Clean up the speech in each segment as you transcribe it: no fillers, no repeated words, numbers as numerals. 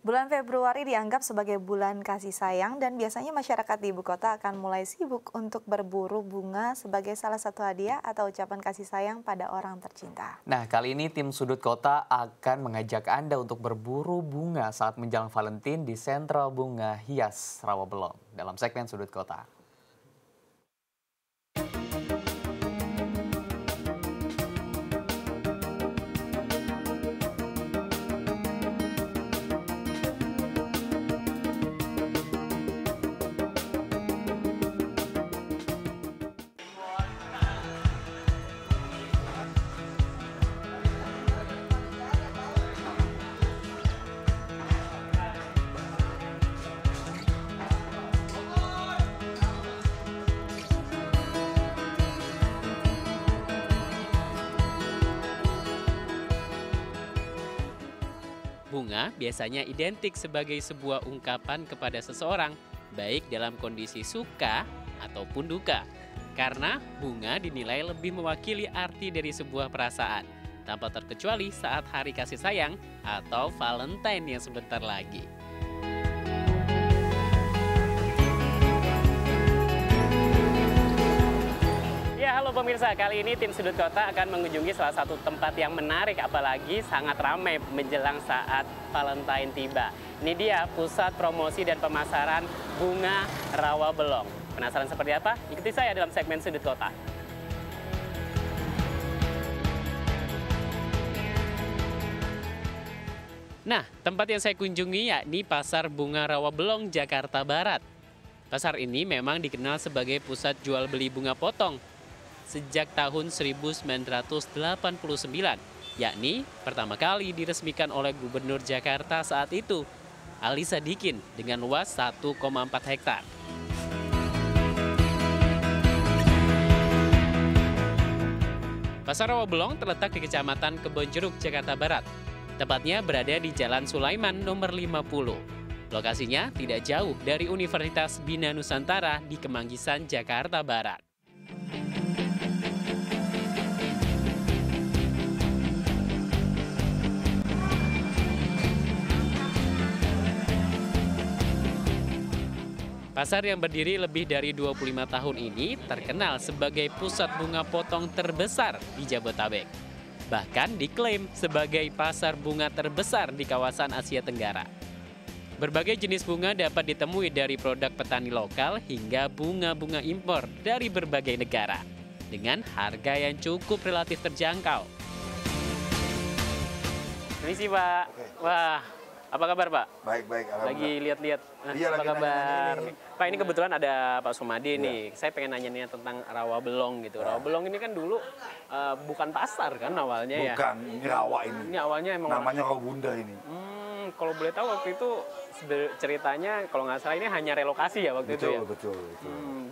Bulan Februari dianggap sebagai bulan kasih sayang dan biasanya masyarakat di ibu kota akan mulai sibuk untuk berburu bunga sebagai salah satu hadiah atau ucapan kasih sayang pada orang tercinta. Nah, kali ini tim Sudut Kota akan mengajak Anda untuk berburu bunga saat menjelang Valentine di Sentral Bunga Hias Rawabelong dalam segmen Sudut Kota. Bunga biasanya identik sebagai sebuah ungkapan kepada seseorang, baik dalam kondisi suka ataupun duka. Karena bunga dinilai lebih mewakili arti dari sebuah perasaan, tanpa terkecuali saat hari kasih sayang atau Valentine yang sebentar lagi. Ya, halo pemirsa, kali ini tim Sudut Kota akan mengunjungi salah satu tempat yang menarik, apalagi sangat ramai menjelang saat Valentine tiba. Ini dia pusat promosi dan pemasaran bunga Rawabelong. Penasaran seperti apa? Ikuti saya dalam segmen Sudut Kota. Nah, tempat yang saya kunjungi yakni Pasar Bunga Rawabelong, Jakarta Barat. Pasar ini memang dikenal sebagai pusat jual beli bunga potong sejak tahun 1989, yakni pertama kali diresmikan oleh Gubernur Jakarta saat itu, Ali Sadikin, dengan luas 1,4 hektar. Pasar Rawabelong terletak di Kecamatan Kebonjeruk, Jakarta Barat. Tepatnya berada di Jalan Sulaiman nomor 50. Lokasinya tidak jauh dari Universitas Bina Nusantara di Kemanggisan, Jakarta Barat. Pasar yang berdiri lebih dari 25 tahun ini terkenal sebagai pusat bunga potong terbesar di Jabotabek. Bahkan diklaim sebagai pasar bunga terbesar di kawasan Asia Tenggara. Berbagai jenis bunga dapat ditemui dari produk petani lokal hingga bunga-bunga impor dari berbagai negara dengan harga yang cukup relatif terjangkau. Permisi, Pak. Wah, apa kabar, Pak? Baik. Lagi lihat-lihat. Iya, apa lagi kabar? nanya-nanya ini. Pak, ini kebetulan ada Pak Sumadi Iya. nih. Saya pengen nanya-nanya tentang Rawabelong gitu. Rawabelong ini kan dulu bukan pasar kan awalnya ya? Bukan, ini rawa ini. Ini awalnya emang Namanya Rawabunda ini. kalau boleh tahu waktu itu ceritanya kalau nggak salah ini hanya relokasi ya waktu itu ya? Betul.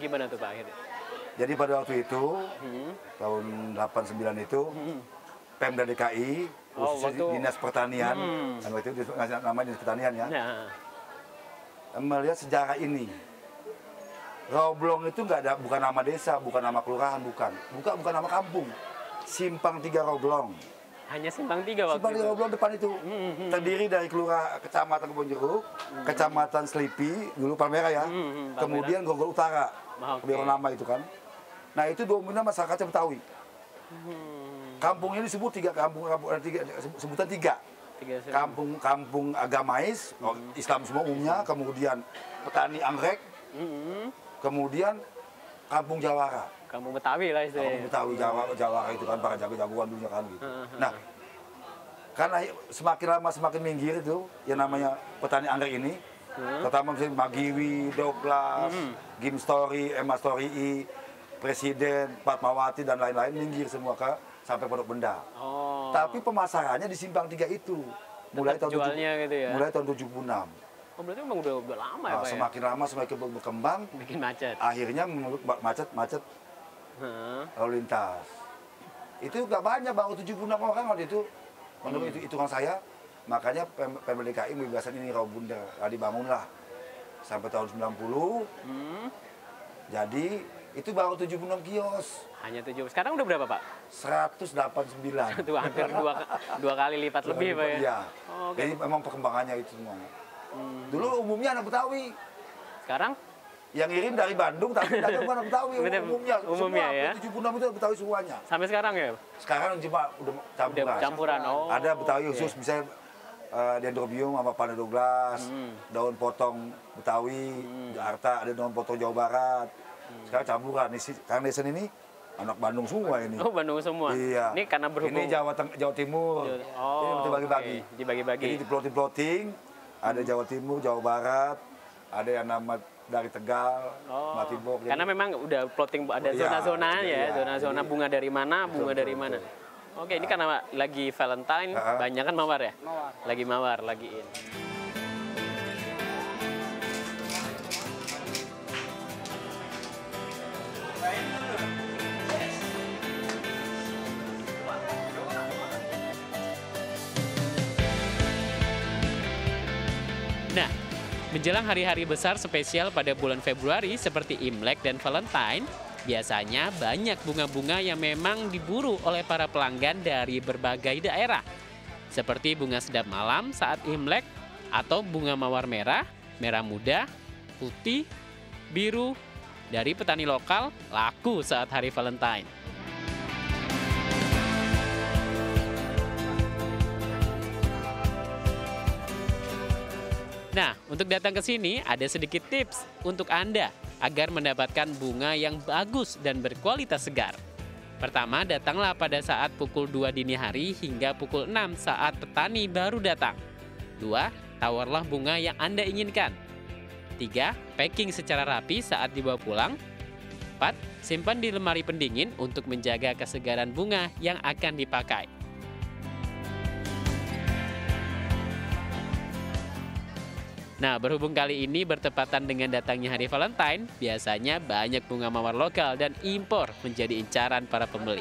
Gimana tuh Pak akhirnya? Jadi pada waktu itu, tahun 89 itu, Pemda DKI, khususnya Dinas Pertanian, dan waktu itu namanya Dinas Pertanian ya, melihat sejarah ini. Rawabelong itu bukan nama desa, bukan nama kelurahan, bukan nama kampung. Simpang 3 Rawabelong. Hanya Simpang 3 waktu Simpang 3 itu? Rawabelong depan itu. Terdiri dari Kecamatan Kebonjeruk, Kecamatan Selipi, dulu Palmerah ya, kemudian Grogol Utara, biar nama itu kan. Nah itu dominan masyarakatnya Betawi. Kampungnya disebut sebutan tiga. Kampung Agamais, Islam semua umumnya, kemudian petani anggrek, kemudian Kampung Jawara. Kampung Betawi lah istilahnya. Kampung Betawi, Jawara itu kan para jago-jagoan dulunya kan gitu. Nah, karena semakin lama semakin minggir itu, yang namanya petani anggrek ini, pertama misalnya Magiwi, Douglas, Gim Story, Emma Story, Presiden, Fatmawati dan lain-lain minggir semua sampai Pondok Benda. Tapi pemasarannya di Simpang 3 itu. Mulai tahun gitu ya? Mulai tahun 76. Oh berarti memang udah lama ya Pak ya? Semakin lama semakin berkembang. Bikin macet. Akhirnya macet lalu lintas. Itu nggak banyak, baru 76 orang waktu itu. Menurut hitungan saya, makanya Pemda DKI membebaskan ini Rawabunda. Dibangunlah sampai tahun 90. Jadi itu baru 76 kios. Hanya 7. Sekarang udah berapa Pak? 189. Itu hampir dua kali lipat lebih Pak ya? Iya. Oh, Jadi memang perkembangannya itu semua. Dulu umumnya anak Betawi. Sekarang? Yang ngirim dari Bandung, tapi dagang bukan anak Betawi umumnya. Umumnya semua, ya? 76 itu Betawi semuanya. Sampai sekarang ya? Sekarang cuma udah campuran. Udah campuran, oh. Ada Betawi khusus, misalnya dendrobium sama Pana Douglas, daun potong Betawi, Jakarta, ada daun potong Jawa Barat. Sekarang campuran. Kang Desen ini anak Bandung semua ini. Oh, Bandung semua? Iya. Ini karena berhubung... Ini Jawa Timur. Oh, ini dibagi-bagi. Okay. Dibagi-bagi. Ini di-plotting, ada Jawa Timur, Jawa Barat, ada yang nama dari Tegal, Matimbok. Karena memang udah plotting, ada zona-zona ya, zona-zona bunga dari mana, bunga dari mana. Oke, ini karena lagi Valentine, banyak kan mawar ya? Mawar. Lagi mawar, lagi in. Nah, menjelang hari-hari besar spesial pada bulan Februari seperti Imlek dan Valentine, biasanya banyak bunga-bunga yang memang diburu oleh para pelanggan dari berbagai daerah. Seperti bunga sedap malam saat Imlek atau bunga mawar merah, merah muda, putih, biru dari petani lokal laku saat hari Valentine. Nah, untuk datang ke sini ada sedikit tips untuk Anda agar mendapatkan bunga yang bagus dan berkualitas segar. Pertama, datanglah pada saat pukul 2 dini hari hingga pukul 6 saat petani baru datang. 2, tawarlah bunga yang Anda inginkan. 3, packing secara rapi saat dibawa pulang. 4, simpan di lemari pendingin untuk menjaga kesegaran bunga yang akan dipakai. Nah, berhubung kali ini bertepatan dengan datangnya hari Valentine, biasanya banyak bunga mawar lokal dan impor menjadi incaran para pembeli.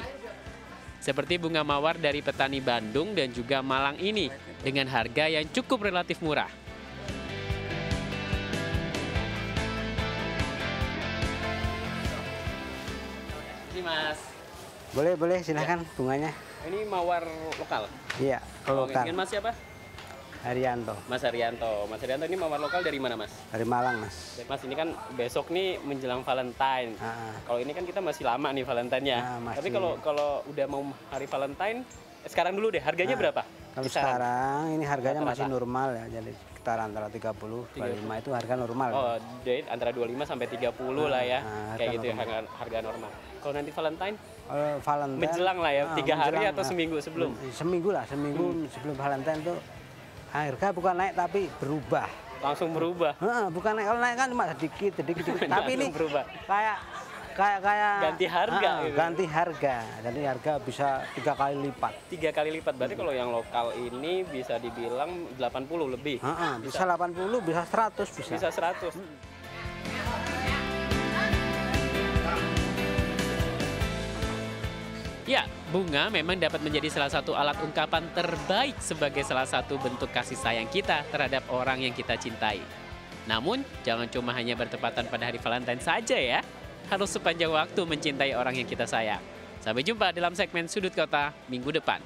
Seperti bunga mawar dari petani Bandung dan juga Malang ini, dengan harga yang cukup relatif murah. Ini Mas. Boleh, silahkan bunganya. Ini mawar lokal? Iya, lokal. Dengan Mas siapa? Haryanto. Mas Haryanto. Mas Haryanto ini mawar lokal dari mana, Mas? Dari Malang, Mas. Mas, ini kan besok nih menjelang Valentine. Kalau ini kan kita masih lama nih Valentine-nya. Tapi kalau udah mau hari Valentine, sekarang dulu deh, harganya berapa? Kalau sekarang ini harganya masih normal ya, jadi sekitar antara 30, 25 itu harga normal. Oh, jadi antara 25 sampai 30 lah ya. Kayak gitu ya, harga normal. Kalau nanti Valentine? Valentine menjelang lah ya, 3 hari atau seminggu sebelum? Seminggu lah, seminggu sebelum Valentine tuh harga bukan naik tapi berubah. Langsung berubah? Bukan naik, kalau naik kan cuma sedikit. Tapi ini berubah. kayak ganti harga. Gitu. Ganti harga, jadi harga bisa 3 kali lipat. 3 kali lipat, berarti kalau yang lokal ini bisa dibilang 80 lebih? Bisa 80, bisa 100 bisa. Bisa 100. Ya, bunga memang dapat menjadi salah satu alat ungkapan terbaik sebagai salah satu bentuk kasih sayang kita terhadap orang yang kita cintai. Namun, jangan cuma hanya bertepatan pada hari Valentine saja ya. Harus sepanjang waktu mencintai orang yang kita sayang. Sampai jumpa dalam segmen Sudut Kota minggu depan.